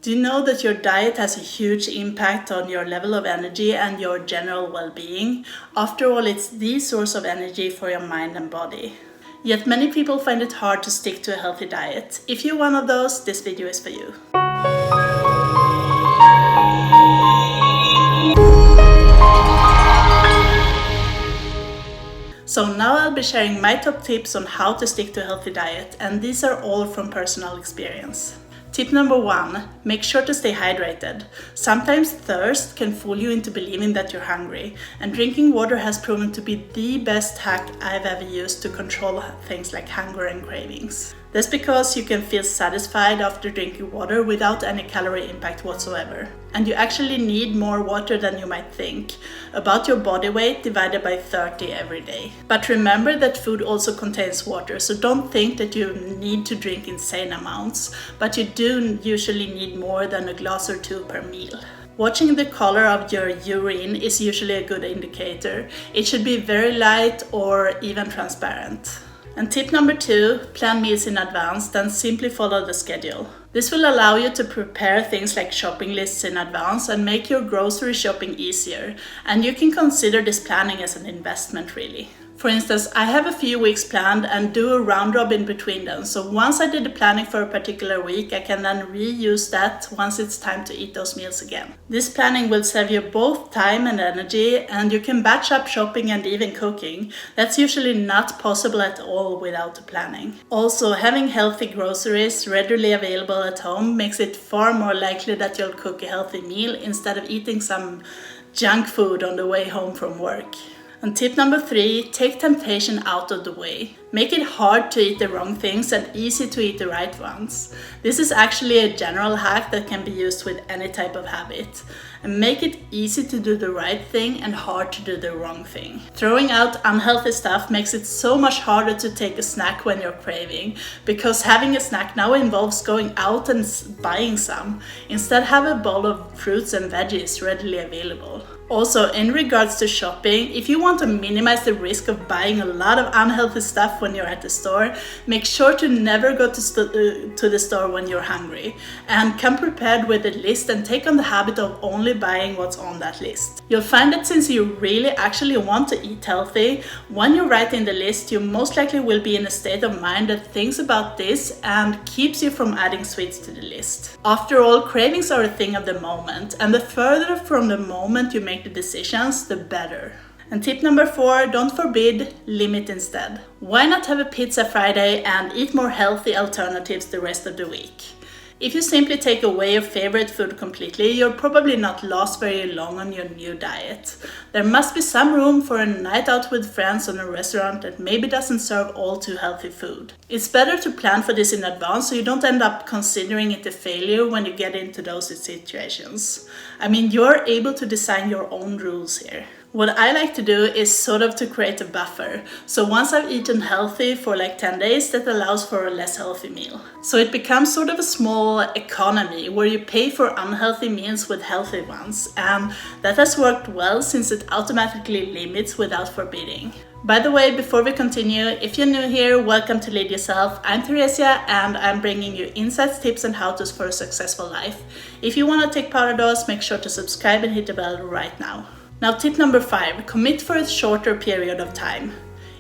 Do you know that your diet has a huge impact on your level of energy and your general well-being? After all, it's the source of energy for your mind and body. Yet many people find it hard to stick to a healthy diet. If you're one of those, this video is for you. So now I'll be sharing my top tips on how to stick to a healthy diet, and these are all from personal experience. Tip number 1, make sure to stay hydrated. Sometimes thirst can fool you into believing that you're hungry, and drinking water has proven to be the best hack I've ever used to control things like hunger and cravings. That's because you can feel satisfied after drinking water without any calorie impact whatsoever. And you actually need more water than you might think, about your body weight divided by 30 every day. But remember that food also contains water, so don't think that you need to drink insane amounts, but you do usually need more than a glass or two per meal. Watching the color of your urine is usually a good indicator. It should be very light or even transparent. And tip number 2, plan meals in advance, then simply follow the schedule. This will allow you to prepare things like shopping lists in advance and make your grocery shopping easier. And you can consider this planning as an investment really. For instance, I have a few weeks planned and do a round robin between them. So once I did the planning for a particular week, I can then reuse that once it's time to eat those meals again. This planning will save you both time and energy, and you can batch up shopping and even cooking. That's usually not possible at all without the planning. Also, having healthy groceries readily available at home makes it far more likely that you'll cook a healthy meal instead of eating some junk food on the way home from work. And tip number 3, take temptation out of the way. Make it hard to eat the wrong things and easy to eat the right ones. This is actually a general hack that can be used with any type of habit. And make it easy to do the right thing and hard to do the wrong thing. Throwing out unhealthy stuff makes it so much harder to take a snack when you're craving, because having a snack now involves going out and buying some. Instead, have a bowl of fruits and veggies readily available. Also, in regards to shopping, if you want to minimize the risk of buying a lot of unhealthy stuff when you're at the store, make sure to never go to the store when you're hungry. And come prepared with a list and take on the habit of only buying what's on that list. You'll find that since you really actually want to eat healthy, when you write in the list, you most likely will be in a state of mind that thinks about this and keeps you from adding sweets to the list. After all, cravings are a thing of the moment, and the further from the moment you make the decisions, the better. And tip number 4, don't forbid, limit instead. Why not have a pizza Friday and eat more healthy alternatives the rest of the week? If you simply take away your favorite food completely, you'll probably not last very long on your new diet. There must be some room for a night out with friends on a restaurant that maybe doesn't serve all too healthy food. It's better to plan for this in advance so you don't end up considering it a failure when you get into those situations. I mean, you're able to design your own rules here. What I like to do is sort of to create a buffer. So once I've eaten healthy for like 10 days, that allows for a less healthy meal. So it becomes sort of a small economy where you pay for unhealthy meals with healthy ones. And that has worked well since it automatically limits without forbidding. By the way, before we continue, if you're new here, welcome to Lead Yourself. I'm Theresia, and I'm bringing you insights, tips, and how-tos for a successful life. If you want to take part of those, make sure to subscribe and hit the bell right now. Now, tip number 5, commit for a shorter period of time.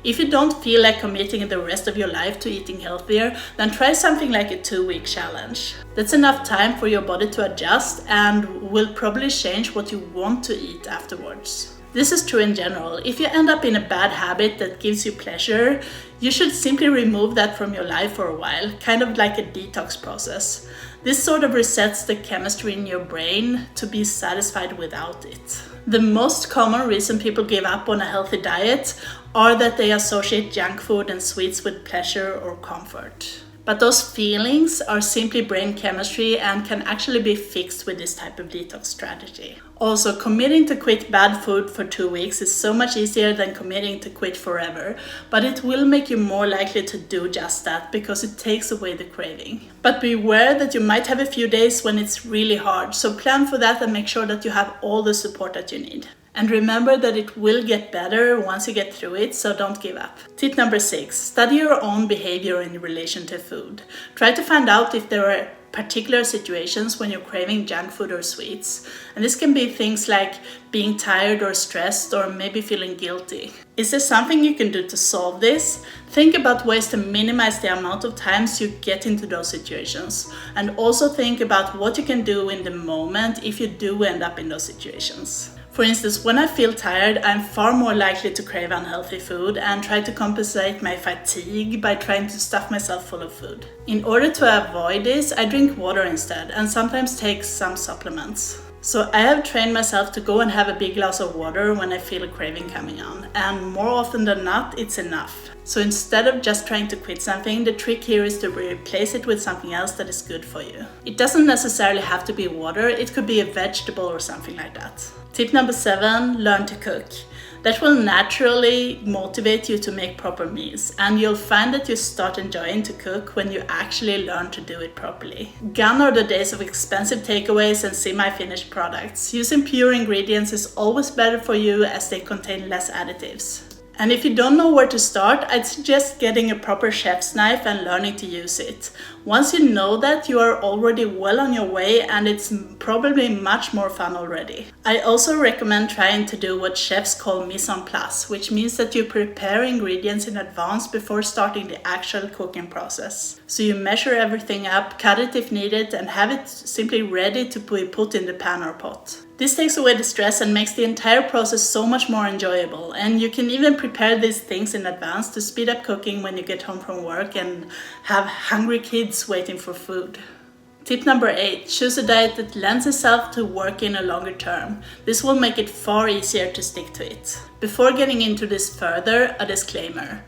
If you don't feel like committing the rest of your life to eating healthier, then try something like a 2-week challenge. That's enough time for your body to adjust and will probably change what you want to eat afterwards. This is true in general. If you end up in a bad habit that gives you pleasure, you should simply remove that from your life for a while, kind of like a detox process. This sort of resets the chemistry in your brain to be satisfied without it. The most common reason people give up on a healthy diet are that they associate junk food and sweets with pleasure or comfort. But those feelings are simply brain chemistry and can actually be fixed with this type of detox strategy. Also, committing to quit bad food for 2 weeks is so much easier than committing to quit forever, but it will make you more likely to do just that because it takes away the craving. But beware that you might have a few days when it's really hard, so plan for that and make sure that you have all the support that you need. And remember that it will get better once you get through it, so don't give up. Tip number 6, study your own behavior in relation to food. Try to find out if there are particular situations when you're craving junk food or sweets. And this can be things like being tired or stressed or maybe feeling guilty. Is there something you can do to solve this? Think about ways to minimize the amount of times you get into those situations. And also think about what you can do in the moment if you do end up in those situations. For instance, when I feel tired, I'm far more likely to crave unhealthy food and try to compensate my fatigue by trying to stuff myself full of food. In order to avoid this, I drink water instead and sometimes take some supplements. So I have trained myself to go and have a big glass of water when I feel a craving coming on, and more often than not, it's enough. So instead of just trying to quit something, the trick here is to replace it with something else that is good for you. It doesn't necessarily have to be water, it could be a vegetable or something like that. Tip number 7, learn to cook. That will naturally motivate you to make proper meals, and you'll find that you start enjoying to cook when you actually learn to do it properly. Gone are the days of expensive takeaways and semi-finished products. Using pure ingredients is always better for you as they contain less additives. And if you don't know where to start, I'd suggest getting a proper chef's knife and learning to use it. Once you know that, you are already well on your way and it's probably much more fun already. I also recommend trying to do what chefs call mise en place, which means that you prepare ingredients in advance before starting the actual cooking process. So you measure everything up, cut it if needed, and have it simply ready to be put in the pan or pot. This takes away the stress and makes the entire process so much more enjoyable, and you can even prepare these things in advance to speed up cooking when you get home from work and have hungry kids waiting for food. Tip number 8, choose a diet that lends itself to work in a longer term. This will make it far easier to stick to it. Before getting into this further, a disclaimer.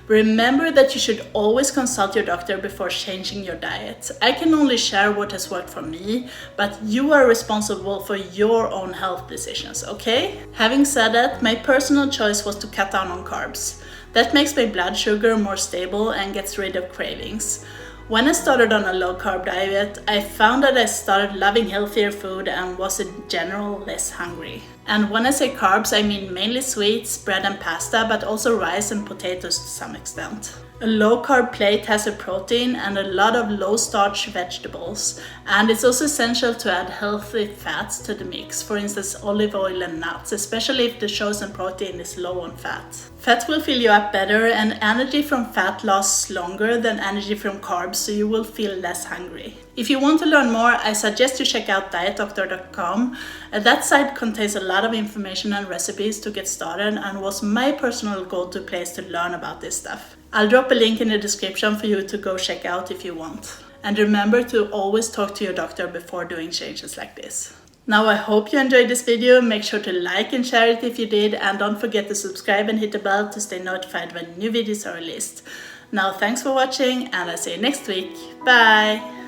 Remember that you should always consult your doctor before changing your diet. I can only share what has worked for me, but you are responsible for your own health decisions, okay? Having said that, my personal choice was to cut down on carbs. That makes my blood sugar more stable and gets rid of cravings. When I started on a low-carb diet, I found that I started loving healthier food and was in general less hungry. And when I say carbs, I mean mainly sweets, bread and pasta, but also rice and potatoes to some extent. A low-carb plate has a protein and a lot of low-starch vegetables, and it's also essential to add healthy fats to the mix, for instance olive oil and nuts, especially if the chosen protein is low on fat. Fat will fill you up better, and energy from fat lasts longer than energy from carbs, so you will feel less hungry. If you want to learn more, I suggest you check out theresia.com. That site contains a lot of information and recipes to get started and was my personal go-to place to learn about this stuff. I'll drop a link in the description for you to go check out if you want. And remember to always talk to your doctor before doing changes like this. Now I hope you enjoyed this video. Make sure to like and share it if you did, and don't forget to subscribe and hit the bell to stay notified when new videos are released. Now thanks for watching, and I'll see you next week. Bye!